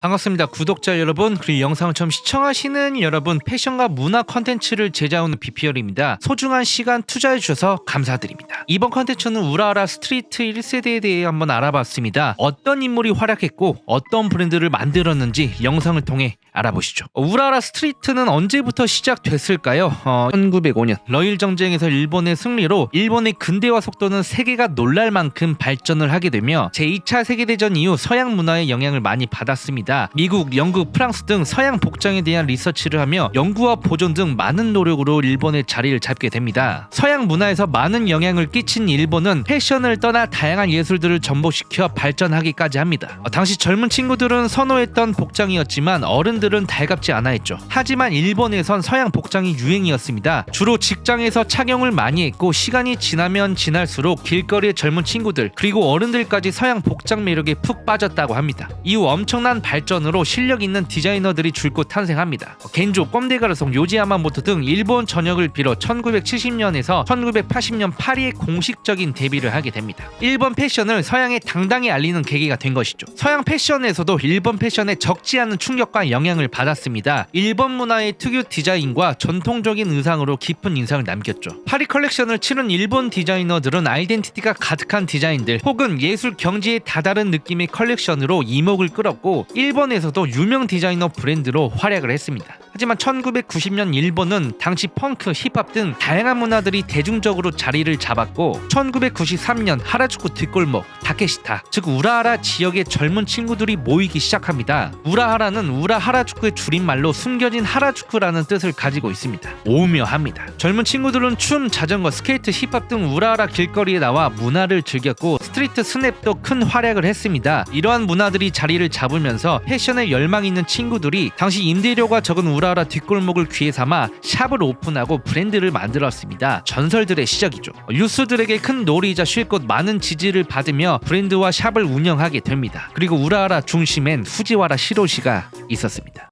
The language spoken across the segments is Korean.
반갑습니다. 구독자 여러분, 그리고 영상을 처음 시청하시는 여러분, 패션과 문화 컨텐츠를 제작하는 BPL입니다. 소중한 시간 투자해 주셔서 감사드립니다. 이번 컨텐츠는 우라하라 스트리트 1세대에 대해 한번 알아봤습니다. 어떤 인물이 활약했고 어떤 브랜드를 만들었는지 영상을 통해 알아보시죠. 우라하라 스트리트는 언제부터 시작됐을까요? 1905년 러일 정쟁에서 일본의 승리로 일본의 근대화 속도는 세계가 놀랄 만큼 발전을 하게 되며 제2차 세계대전 이후 서양 문화의 영향을 많이 받았습니다. 미국, 영국, 프랑스 등 서양 복장에 대한 리서치를 하며 연구와 보존 등 많은 노력으로 일본의 자리를 잡게 됩니다. 서양 문화에서 많은 영향을 끼친 일본은 패션을 떠나 다양한 예술들을 접목시켜 발전하기까지 합니다. 당시 젊은 친구들은 선호했던 복장이었지만 어른들은 달갑지 않아 했죠. 하지만 일본에선 서양 복장이 유행이었습니다. 주로 직장에서 착용을 많이 했고 시간이 지나면 지날수록 길거리의 젊은 친구들 그리고 어른들까지 서양 복장 매력에 푹 빠졌다고 합니다. 이후 엄청난 발전으로 실력 있는 디자이너들이 줄곧 탄생합니다. 겐조, 꼼데가르송, 요지야마모토 등 일본 전역을 비롯 1970년에서 1980년 파리에 공식적인 데뷔를 하게 됩니다. 일본 패션을 서양에 당당히 알리는 계기가 된 것이죠. 서양 패션에서도 일본 패션에 적지 않은 충격과 영향을 받았습니다. 일본 문화의 특유 디자인과 전통적인 의상으로 깊은 인상을 남겼죠. 파리 컬렉션을 치른 일본 디자이너들은 아이덴티티가 가득한 디자인들 혹은 예술 경지에 다다른 느낌의 컬렉션으로 이목을 끌었고 일본에서도 유명 디자이너 브랜드로 활약을 했습니다. 하지만 1990년 일본은 당시 펑크, 힙합 등 다양한 문화들이 대중적으로 자리를 잡았고 1993년 하라주쿠 뒷골목, 다케시타, 즉 우라하라 지역의 젊은 친구들이 모이기 시작합니다. 우라하라는 우라하라주쿠의 줄임말로 숨겨진 하라주쿠라는 뜻을 가지고 있습니다. 오묘합니다. 젊은 친구들은 춤, 자전거, 스케이트, 힙합 등 우라하라 길거리에 나와 문화를 즐겼고 스트리트 스냅도 큰 활약을 했습니다. 이러한 문화들이 자리를 잡으면서 패션에 열망 있는 친구들이 당시 임대료가 적은 우라하라 뒷골목을 기회 삼아 샵을 오픈하고 브랜드를 만들었습니다. 전설들의 시작이죠. 유스들에게 큰 놀이이자 쉴 곳 많은 지지를 받으며 브랜드와 샵을 운영하게 됩니다. 그리고 우라하라 중심엔 후지와라 시로시가 있었습니다.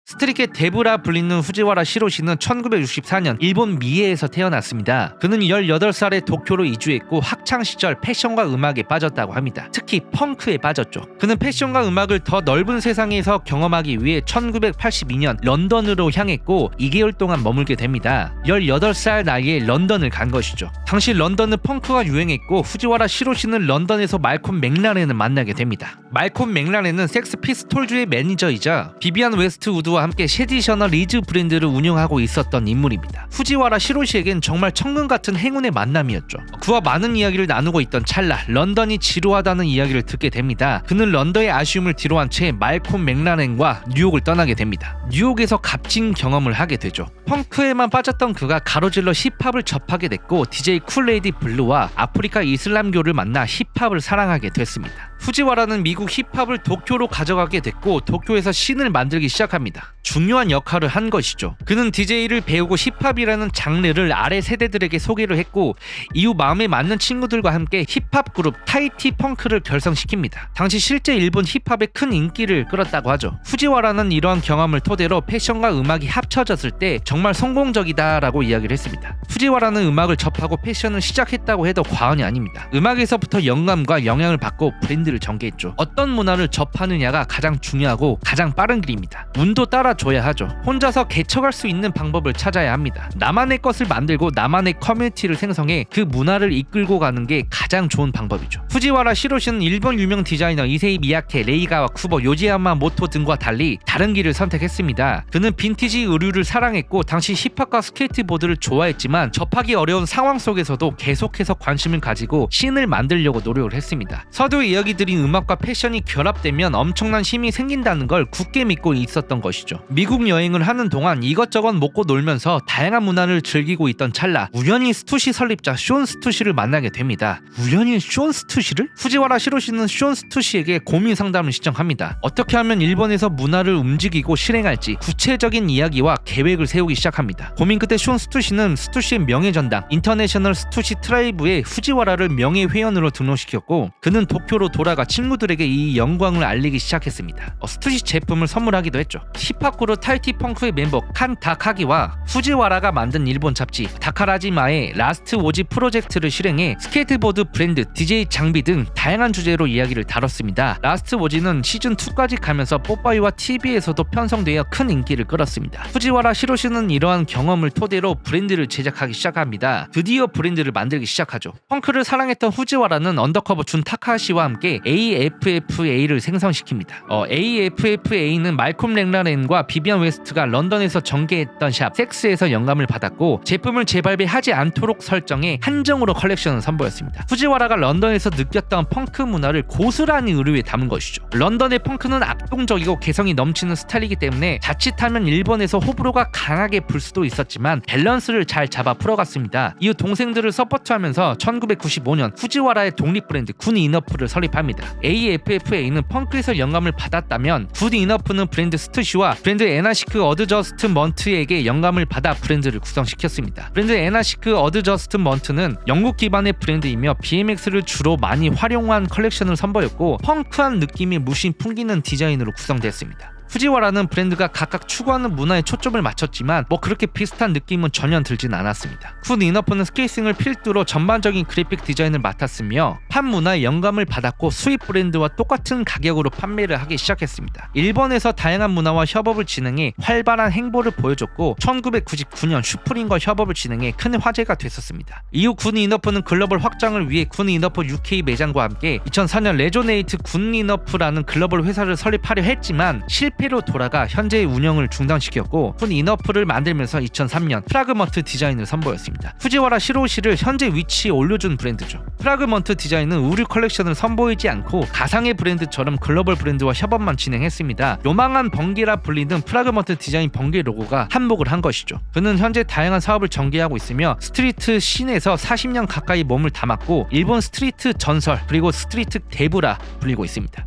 스트릿의 대부라 불리는 후지와라 시로시는 1964년 일본 미에에서 태어났습니다. 그는 18살에 도쿄로 이주했고 학창시절 패션과 음악에 빠졌다고 합니다. 특히 펑크에 빠졌죠. 그는 패션과 음악을 더 넓은 세상에서 경험하기 위해 1982년 런던으로 향했고 2개월 동안 머물게 됩니다. 18살 나이에 런던을 간 것이죠. 당시 런던은 펑크가 유행했고 후지와라 시로시는 런던에서 말콤 맥라렌을 만나게 됩니다. 말콤 맥라렌은 섹스 피스톨즈의 매니저이자 비비안 웨스트우드와 함께 쉐디셔널 리즈 브랜드를 운영하고 있었던 인물입니다. 후지와라 시로시에겐 정말 천금 같은 행운의 만남이었죠. 그와 많은 이야기를 나누고 있던 찰나 런던이 지루하다는 이야기를 듣게 됩니다. 그는 런던의 아쉬움을 뒤로한 채 말콤 맥라렌과 뉴욕을 떠나게 됩니다. 뉴욕에서 값진 경험을 하게 되죠. 펑크에만 빠졌던 그가 가로질러 힙합을 접하게 됐고 DJ 쿨레이디 블루와 아프리카 이슬람교를 만나 힙합을 사랑하게 됐습니다. 후지와라는 미국 힙합을 도쿄로 가져가게 됐고 도쿄에서 씬을 만들기 시작합니다. 중요한 역할을 한 것이죠. 그는 DJ를 배우고 힙합이라는 장르를 아래 세대들에게 소개를 했고 이후 마음에 맞는 친구들과 함께 힙합 그룹 타이티 펑크를 결성시킵니다. 당시 실제 일본 힙합에 큰 인기를 끌었다고 하죠. 후지와라는 이러한 경험을 토대로 패션과 음악이 합쳐졌을 때 정말 성공적이다라고 이야기를 했습니다. 후지와라는 음악을 접하고 패션을 시작했다고 해도 과언이 아닙니다. 음악에서부터 영감과 영향을 받고 브랜드를 전개했죠. 어떤 문화를 접하느냐가 가장 중요하고 가장 빠른 길입니다. 운도 따라줘야 하죠. 혼자서 개척할 수 있는 방법을 찾아야 합니다. 나만의 것을 만들고 나만의 커뮤니티를 생성해 그 문화를 이끌고 가는 게 가장 좋은 방법이죠. 후지와라 시로시는 일본 유명 디자이너 이세이 미야케, 레이가와 쿠보, 요지야마모토 등과 달리 다른 길을 선택했습니다. 그는 빈티지 의류를 사랑했고 당시 힙합과 스케이트보드를 좋아했지만 접하기 어려운 상황 속에서도 계속해서 관심을 가지고 씬을 만들려고 노력을 했습니다. 서두의 이야기들이 음악과 패션이 결합되면 엄청난 힘이 생긴다는 걸 굳게 믿고 있었던 것이죠. 미국 여행을 하는 동안 이것저것 먹고 놀면서 다양한 문화를 즐기고 있던 찰나 우연히 스투시 설립자 쇼온 스투시를 만나게 됩니다. 우연히 쇼온 스투시를? 후지와라 시로시는 쇼온 스투시에게 고민 상담을 신청합니다. 어떻게 하면 일본에서 문화를 움직이고 실행할지 구체적인 이야기와 계획을 세우기 시작합니다. 고민 끝에 쇼온 스투시는 스투시의 명예전당 인터내셔널 스투시 트라이브에 후지와라를 명예회원으로 등록시켰고 그는 도쿄로 돌아 우라가 친구들에게 이 영광을 알리기 시작했습니다. 스투시 제품을 선물하기도 했죠. 힙합 그룹 타이티 펑크의 멤버 칸 다카기와 후지와라가 만든 일본 잡지 다카라지마의 라스트 오지 프로젝트를 실행해 스케이트보드 브랜드, DJ 장비 등 다양한 주제로 이야기를 다뤘습니다. 라스트 오지는 시즌2까지 가면서 뽀빠이와 TV에서도 편성되어 큰 인기를 끌었습니다. 후지와라 시로시는 이러한 경험을 토대로 브랜드를 제작하기 시작합니다. 드디어 브랜드를 만들기 시작하죠. 펑크를 사랑했던 후지와라는 언더커버 준 타카하시와 함께 AFFA를 생성시킵니다. AFFA는 말콤 랭라렌과 비비안 웨스트가 런던에서 전개했던 샵 섹스에서 영감을 받았고 제품을 재발매하지 않도록 설정해 한정으로 컬렉션을 선보였습니다. 후지와라가 런던에서 느꼈던 펑크 문화를 고스란히 의류에 담은 것이죠. 런던의 펑크는 압동적이고 개성이 넘치는 스타일이기 때문에 자칫하면 일본에서 호불호가 강하게 불 수도 있었지만 밸런스를 잘 잡아 풀어갔습니다. 이후 동생들을 서포트하면서 1995년 후지와라의 독립 브랜드 군 이너프를 설립합니다. AFFA는 펑크에서 영감을 받았다면 군 이너프는 브랜드 스투시와 브랜드 에나시크 어드저스트먼트에게 영감을 받아 브랜드를 구성시켰습니다. 브랜드 에나시크 어드저스트먼트는 영국 기반의 브랜드이며 BMX를 주로 많이 활용한 컬렉션을 선보였고 펑크한 느낌이 물씬 풍기는 디자인으로 구성됐습니다. 후지와라는 브랜드가 각각 추구하는 문화에 초점을 맞췄지만 그렇게 비슷한 느낌은 전혀 들진 않았습니다. 군 이너프는 스케이싱을 필두로 전반적인 그래픽 디자인을 맡았으며 팝 문화에 영감을 받았고 수입 브랜드와 똑같은 가격으로 판매를 하기 시작했습니다. 일본에서 다양한 문화와 협업을 진행해 활발한 행보를 보여줬고 1999년 슈프림과 협업을 진행해 큰 화제가 됐었습니다. 이후 군 이너프는 글로벌 확장을 위해 군 이너프 UK 매장과 함께 2004년 레조네이트 군 이너프라는 글로벌 회사를 설립하려 했지만 실패로 돌아가 현재의 운영을 중단시켰고 군 이너프를 만들면서 2003년 프라그먼트 디자인을 선보였습니다. 후지와라 시로시를 현재 위치에 올려준 브랜드죠. 프라그먼트 디자인은 의류 컬렉션을 선보이지 않고 가상의 브랜드처럼 글로벌 브랜드와 협업만 진행했습니다. 요망한 번개라 불리는 프라그먼트 디자인 번개 로고가 한몫을 한 것이죠. 그는 현재 다양한 사업을 전개하고 있으며 스트리트 씬에서 40년 가까이 몸을 담았고 일본 스트리트 전설 그리고 스트리트 대부라 불리고 있습니다.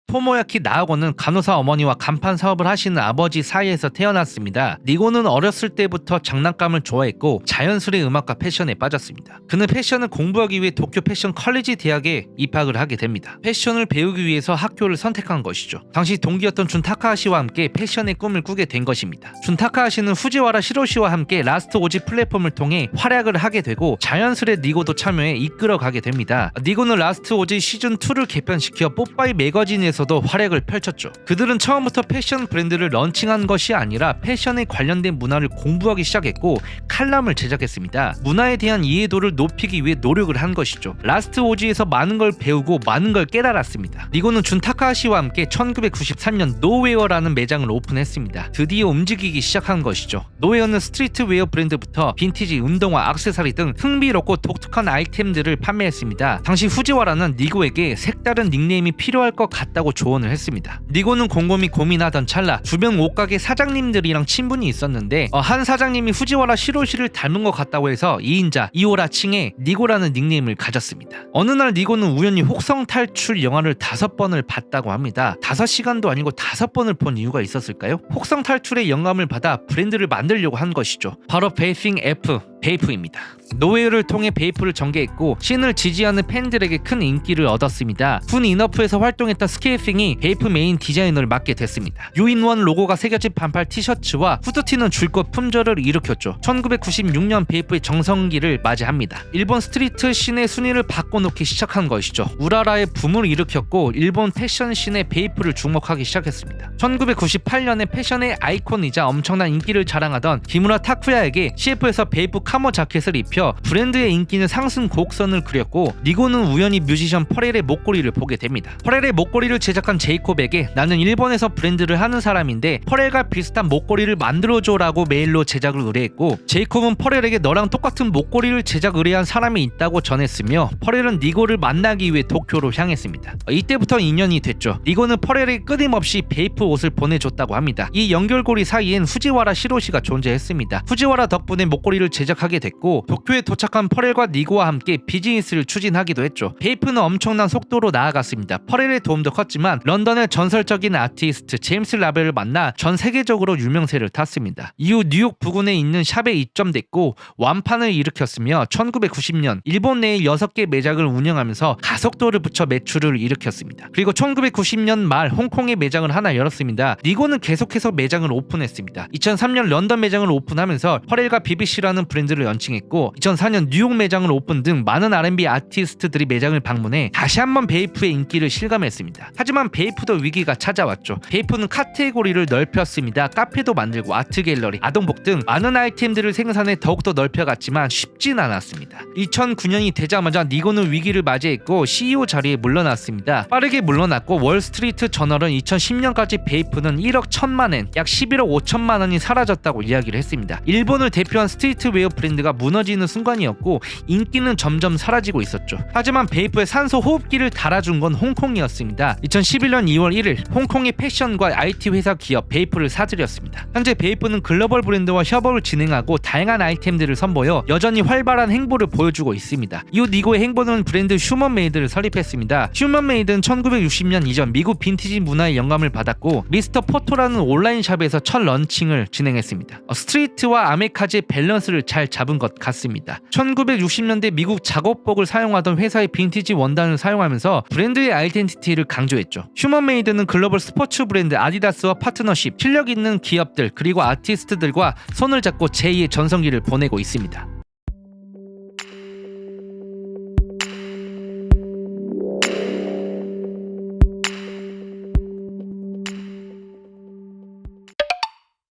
토모야키 나오고는 간호사 어머니와 간판 사업을 하시는 아버지 사이에서 태어났습니다. 니고는 어렸을 때부터 장난감을 좋아했고 자연스레 음악과 패션에 빠졌습니다. 그는 패션을 공부하기 위해 도쿄 패션 컬리지 대학에 입학을 하게 됩니다. 패션을 배우기 위해서 학교를 선택한 것이죠. 당시 동기였던 준 타카하시와 함께 패션의 꿈을 꾸게 된 것입니다. 준 타카하시는 후지와라 시로시와 함께 라스트 오지 플랫폼을 통해 활약을 하게 되고 자연스레 니고도 참여해 이끌어가게 됩니다. 니고는 라스트 오지 시즌2를 개편시켜 뽀빠이 매거진에서도 활약을 펼쳤죠. 그들은 처음부터 패션 브랜드를 런칭한 것이 아니라 패션에 관련된 문화를 공부하기 시작했고 칼럼을 제작했습니다. 문화에 대한 이해도를 높이기 위해 노력을 한 것이죠. 라스트 오지에서 많은 걸 배우고 많은 걸 깨달았습니다. 니고는 준 타카하시와 함께 1993년 노웨어라는 매장을 오픈했습니다. 드디어 움직이기 시작한 것이죠. 노웨어는 스트리트웨어 브랜드부터 빈티지, 운동화, 액세서리 등 흥미롭고 독특한 아이템들을 판매했습니다. 당시 후지와라는 니고에게 색다른 닉네임이 필요할 것 같다고 조언을 했습니다. 니고는 곰곰이 고민하던 찰나 주변 옷가게 사장님들이랑 친분이 있었는데 한 사장님이 후지와라 시로시를 닮은 것 같다고 해서 2인자 2호라 칭해 니고라는 닉네임을 가졌습니다. 어느 날 니고는 우연히 혹성 탈출 영화를 5번을 봤다고 합니다. 5시간도 아니고 5번을 본 이유가 있었을까요? 혹성 탈출의 영감을 받아 브랜드를 만들려고 한 것이죠. 바로 베이핑 F 베이프입니다. 노웨어를 통해 베이프를 전개했고 씬을 지지하는 팬들에게 큰 인기를 얻었습니다. 군 이너프에서 활동했던 스케이핑이 베이프 메인 디자이너를 맡게 됐습니다. 유인원 로고가 새겨진 반팔 티셔츠와 후드티는 줄곧 품절을 일으켰죠. 1996년 베이프의 정성기를 맞이합니다. 일본 스트리트 씬의 순위를 바꿔놓기 시작한 것이죠. 우라라의 붐을 일으켰고 일본 패션 씬의 베이프를 주목하기 시작했습니다. 1998년에 패션의 아이콘이자 엄청난 인기를 자랑하던 기무라 타쿠야에게 CF에서 베이프 카모 자켓을 입혀 브랜드의 인기는 상승 곡선을 그렸고 니고는 우연히 뮤지션 퍼렐의 목걸이를 보게 됩니다. 퍼렐의 목걸이를 제작한 제이콥에게 나는 일본에서 브랜드를 하는 사람인데 퍼렐과 비슷한 목걸이를 만들어줘라고 메일로 제작을 의뢰했고 제이콥은 퍼렐에게 너랑 똑같은 목걸이를 제작 의뢰한 사람이 있다고 전했으며 퍼렐은 니고를 만나기 위해 도쿄로 향했습니다. 이때부터 인연이 됐죠. 니고는 퍼렐에게 끊임없이 베이프 옷을 보내줬다고 합니다. 이 연결고리 사이엔 후지와라 시로시가 존재했습니다. 후지와라 덕분에 목걸이를 제작하게 됐고 도쿄에 도착한 퍼렐과 니고와 함께 비즈니스를 추진하기도 했죠. 베이프는 엄청난 속도로 나아갔습니다. 퍼렐의 도움도 컸지만 런던의 전설적인 아티스트 제임스 라벨을 만나 전 세계적으로 유명세를 탔습니다. 이후 뉴욕 부근에 있는 샵에 입점됐고 완판을 일으켰으며 1990년 일본 내에 6개 매장을 운영하면서 가속도를 붙여 매출을 일으켰습니다. 그리고 1990년 말 홍콩에 매장을 하나 열었습니다. 니고는 계속해서 매장을 오픈했습니다. 2003년 런던 매장을 오픈하면서 퍼렐과 BBC라는 브랜드를 런칭했고 2004년 뉴욕 매장을 오픈 등 많은 R&B 아티스트들이 매장을 방문해 다시 한번 베이프의 인기를 실감했습니다. 하지만 베이프도 위기가 찾아왔죠. 베이프는 카테고리를 넓혔습니다. 카페도 만들고 아트 갤러리, 아동복 등 많은 아이템들을 생산해 더욱더 넓혀갔지만 쉽진 않았습니다. 2009년이 되자마자 니고는 위기를 맞이했고 CEO 자리에 물러났습니다. 빠르게 물러났고 월스트리트 저널은 2010년까지 베이프는 1억 1천만 엔, 약 11억 5천만 원이 사라졌다고 이야기를 했습니다. 일본을 대표한 스트리트웨어 브랜드가 무너지는 순간이었고 인기는 점점 사라지고 있었죠. 하지만 베이프의 산소 호흡기를 달아준 건 홍콩이었습니다. 2011년 2월 1일 홍콩의 패션과 IT 회사 기업 베이프를 사들였습니다. 현재 베이프는 글로벌 브랜드와 협업을 진행하고 다양한 아이템들을 선보여 여전히 활발한 행보를 보여주고 있습니다. 이후 니고의 행보는 브랜드 휴먼메이드를 설립했습니다. 휴먼메이드는 1960년 이전 미국 빈티지 문화의 영감을 받았고 미스터 포토라는 온라인 샵에서 첫 런칭을 진행했습니다. 스트리트와 아메카지의 밸런스를 잘 잡은 것 같습니다. 1960년대 미국 작업복을 사용하던 회사의 빈티지 원단을 사용하면서 브랜드의 아이덴티티를 강조했죠. 휴먼메이드는 글로벌 스포츠 브랜드 아디다스와 파트너십, 실력 있는 기업들 그리고 아티스트들과 손을 잡고 제2의 전성기를 보내고 있습니다.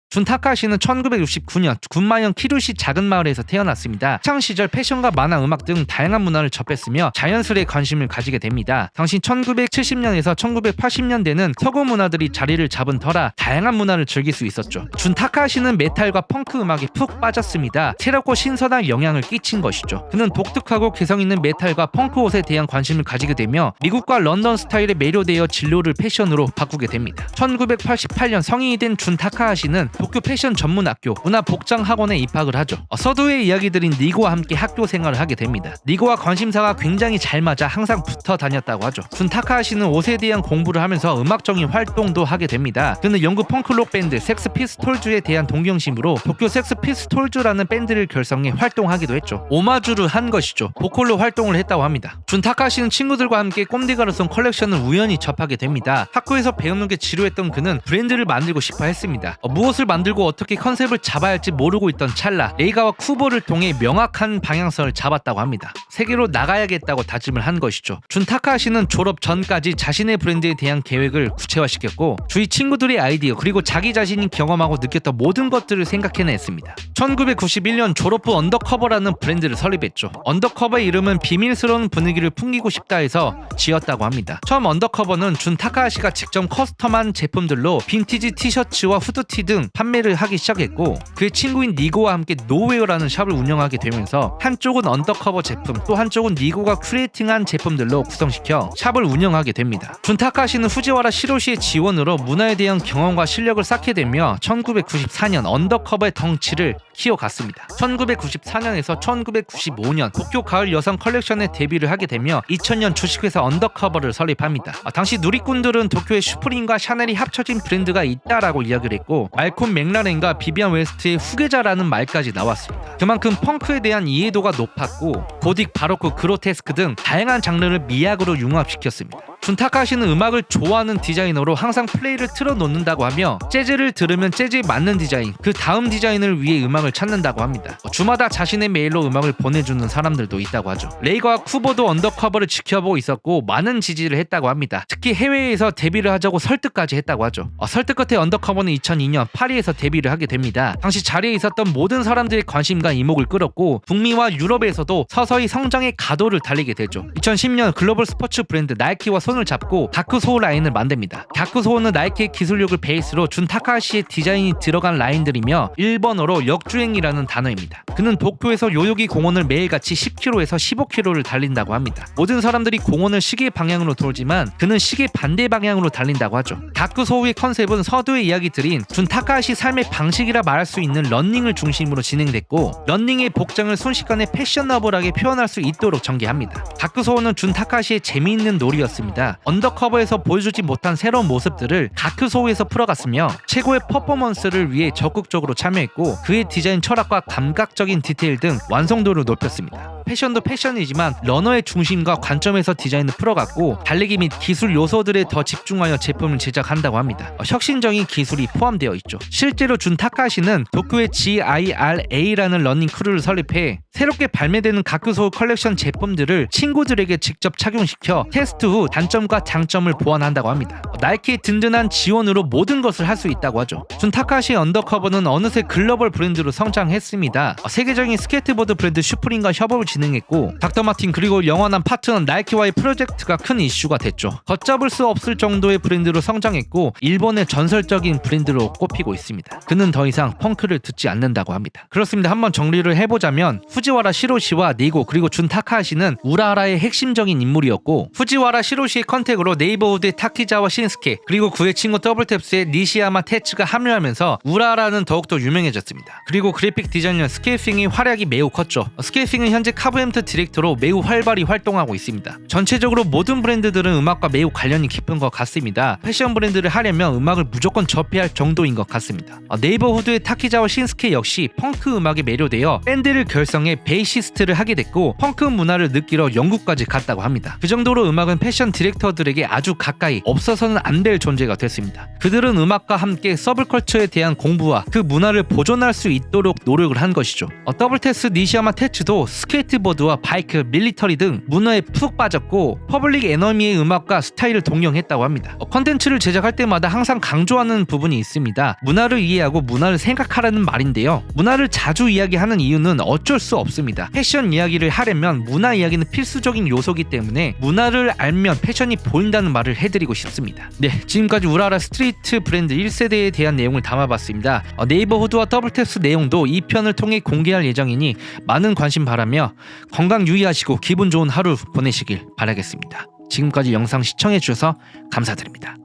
준 타카시는 1969년 군마현 키루시 작은 마을에서 태어났습니다. 학창 시절 패션과 만화, 음악 등 다양한 문화를 접했으며 자연스레 관심을 가지게 됩니다. 당시 1970년에서 1980년대는 서구 문화들이 자리를 잡은 터라 다양한 문화를 즐길 수 있었죠. 준 타카시는 메탈과 펑크 음악에 푹 빠졌습니다. 새롭고 신선한 영향을 끼친 것이죠. 그는 독특하고 개성 있는 메탈과 펑크 옷에 대한 관심을 가지게 되며 미국과 런던 스타일에 매료되어 진로를 패션으로 바꾸게 됩니다. 1988년 성인이 된 준 타카하시는 도쿄 패션 전문 학교 문화복장학원에 입학을 하죠. 서두의 이야기들인 니고와 함께 학교 생활을 하게 됩니다. 니고와 관심사가 굉장히 잘 맞아 항상 붙어 다녔다고 하죠. 준 타카하시는 옷에 대한 공부를 하면서 음악적인 활동도 하게 됩니다. 그는 영국 펑크록 밴드 섹스 피스톨즈에 대한 동경심으로 도쿄 섹스 피스톨즈라는 밴드를 결성해 활동하기도 했죠. 오마주를 한 것이죠. 보컬로 활동을 했다고 합니다. 준 타카하시는 친구들과 함께 꼼디가르손 컬렉션을 우연히 접하게 됩니다. 학교에서 배우는 게 지루했던 그는 브랜드를 만들고 싶어 했습니다. 무엇을 만들고 어떻게 컨셉을 잡아야 할지 모르고 있던 찰나 레이가와 쿠보를 통해 명확한 방향성을 잡았다고 합니다. 세계로 나가야겠다고 다짐을 한 것이죠. 준 타카하시는 졸업 전까지 자신의 브랜드에 대한 계획을 구체화시켰고 주위 친구들의 아이디어 그리고 자기 자신이 경험하고 느꼈던 모든 것들을 생각해냈습니다. 1991년 졸업 후 언더커버라는 브랜드를 설립했죠. 언더커버의 이름은 비밀스러운 분위기를 풍기고 싶다 해서 지었다고 합니다. 처음 언더커버는 준 타카하시가 직접 커스텀한 제품들로 빈티지 티셔츠와 후드티 등 판매를 하기 시작했고 그의 친구인 니고와 함께 노웨어라는 샵을 운영하게 되면서 한쪽은 언더커버 제품 또 한쪽은 니고가 큐레이팅한 제품들로 구성시켜 샵을 운영하게 됩니다. 준 타카시는 후지와라 시로시의 지원으로 문화에 대한 경험과 실력을 쌓게 되며 1994년 언더커버의 덩치를 키워갔습니다. 1994년에서 1995년 도쿄 가을 여성 컬렉션에 데뷔를 하게 되며 2000년 주식회사 언더커버를 설립합니다. 당시 누리꾼들은 도쿄에 슈프림과 샤넬이 합쳐진 브랜드가 있다라고 이야기를 했고 말콤 맥라렌과 비비안 웨스트의 후계자라는 말까지 나왔습니다. 그만큼 펑크에 대한 이해도가 높았고 고딕, 바로크, 그로테스크 등 다양한 장르를 미학으로 융합시켰습니다. 준 타카시는 음악을 좋아하는 디자이너로 항상 플레이를 틀어놓는다고 하며 재즈를 들으면 재즈에 맞는 디자인, 그 다음 디자인을 위해 음악을 찾는다고 합니다. 주마다 자신의 메일로 음악을 보내주는 사람들도 있다고 하죠. 레이가와 쿠보도 언더커버를 지켜보고 있었고 많은 지지를 했다고 합니다. 특히 해외에서 데뷔를 하자고 설득까지 했다고 하죠. 설득 끝에 언더커버는 2002년 파리에서 데뷔를 하게 됩니다. 당시 자리에 있었던 모든 사람들의 관심과 이목을 끌었고 북미와 유럽에서도 서서히 성장의 가도를 달리게 되죠. 2010년 글로벌 스포츠 브랜드 나이키와 손 손을 잡고 다크소울 라인을 만듭니다. 다크소울은 나이키의 기술력을 베이스로 준 타카하시의 디자인이 들어간 라인들이며 일본어로 역주행이라는 단어입니다. 그는 도쿄에서 요요기 공원을 매일같이 10km에서 15km를 달린다고 합니다. 모든 사람들이 공원을 시계 방향으로 돌지만 그는 시계 반대 방향으로 달린다고 하죠. 다크소울의 컨셉은 서두의 이야기들인 준 타카하시 삶의 방식이라 말할 수 있는 러닝을 중심으로 진행됐고 러닝의 복장을 순식간에 패셔너블하게 표현할 수 있도록 전개합니다. 다크소울은 준 타카하시의 재미있는 놀이였습니다. 언더커버에서 보여주지 못한 새로운 모습들을 다크소울에서 풀어갔으며 최고의 퍼포먼스를 위해 적극적으로 참여했고 그의 디자인 철학과 감각적인 디테일 등 완성도를 높였습니다. 패션도 패션이지만 러너의 중심과 관점에서 디자인을 풀어갔고 달리기 및 기술 요소들에 더 집중하여 제품을 제작한다고 합니다. 혁신적인 기술이 포함되어 있죠. 실제로 준 타카하시는 도쿄의 GIRA라는 러닝 크루를 설립해 새롭게 발매되는 다크소울 컬렉션 제품들을 친구들에게 직접 착용시켜 테스트 후 단점과 장점을 보완한다고 합니다. 나이키의 든든한 지원으로 모든 것을 할 수 있다고 하죠. 준 타카하시의 언더커버는 어느새 글로벌 브랜드로 성장했습니다. 세계적인 스케이트보드 브랜드 슈프림과 협업을 진행했고 닥터 마틴 그리고 영원한 파트너 나이키와의 프로젝트가 큰 이슈가 됐죠. 걷잡을 수 없을 정도의 브랜드로 성장했고 일본의 전설적인 브랜드로 꼽히고 있습니다. 그는 더 이상 펑크를 듣지 않는다고 합니다. 그렇습니다. 한번 정리를 해보자면 후지와라 시로시와 니고 그리고 준 타카하시는 우라하라의 핵심적인 인물이었고 후지와라 시로시의 컨택으로 네이버후드의 타키자와 신스케 그리고 그의 친구 더블탭스의 니시야마 테츠가 합류하면서 우라하라는 더욱더 유명해졌습니다. 그리고 그래픽 디자이너 스케이핑의 활약이 매우 컸죠. 스케이핑은 현재 카브햄트 디렉터로 매우 활발히 활동하고 있습니다. 전체적으로 모든 브랜드들은 음악과 매우 관련이 깊은 것 같습니다. 패션 브랜드를 하려면 음악을 무조건 접해야 할 정도인 것 같습니다. 네이버후드의 타키자와 신스케 역시 펑크 음악에 매료되어 밴드를 결성해 베이시스트를 하게 됐고 펑크 문화를 느끼러 영국까지 갔다고 합니다. 그 정도로 음악은 패션 디렉터들에게 아주 가까이 없어서는 안 될 존재가 됐습니다. 그들은 음악과 함께 서브컬처에 대한 공부와 그 문화를 보존할 수 있도록 노력을 한 것이죠. 더블테스 니시야마 테츠도 스케이트보드와 바이크, 밀리터리 등 문화에 푹 빠졌고 퍼블릭 에너미의 음악과 스타일을 동경했다고 합니다. 컨텐츠를 제작할 때마다 항상 강조하는 부분이 있습니다. 문화를 이해하고 문화를 생각하라는 말인데요. 문화를 자주 이야기하는 이유는 어쩔 수 없습니다. 패션 이야기를 하려면 문화 이야기는 필수적인 요소이기 때문에 문화를 알면 패션이 보인다는 말을 해드리고 싶습니다. 네, 지금까지 우라하라 스트리트 브랜드 1세대에 대한 내용을 담아봤습니다. 네이버후드와 더블탭스 내용도 2편을 통해 공개할 예정이니 많은 관심 바라며 건강 유의하시고 기분 좋은 하루 보내시길 바라겠습니다. 지금까지 영상 시청해주셔서 감사드립니다.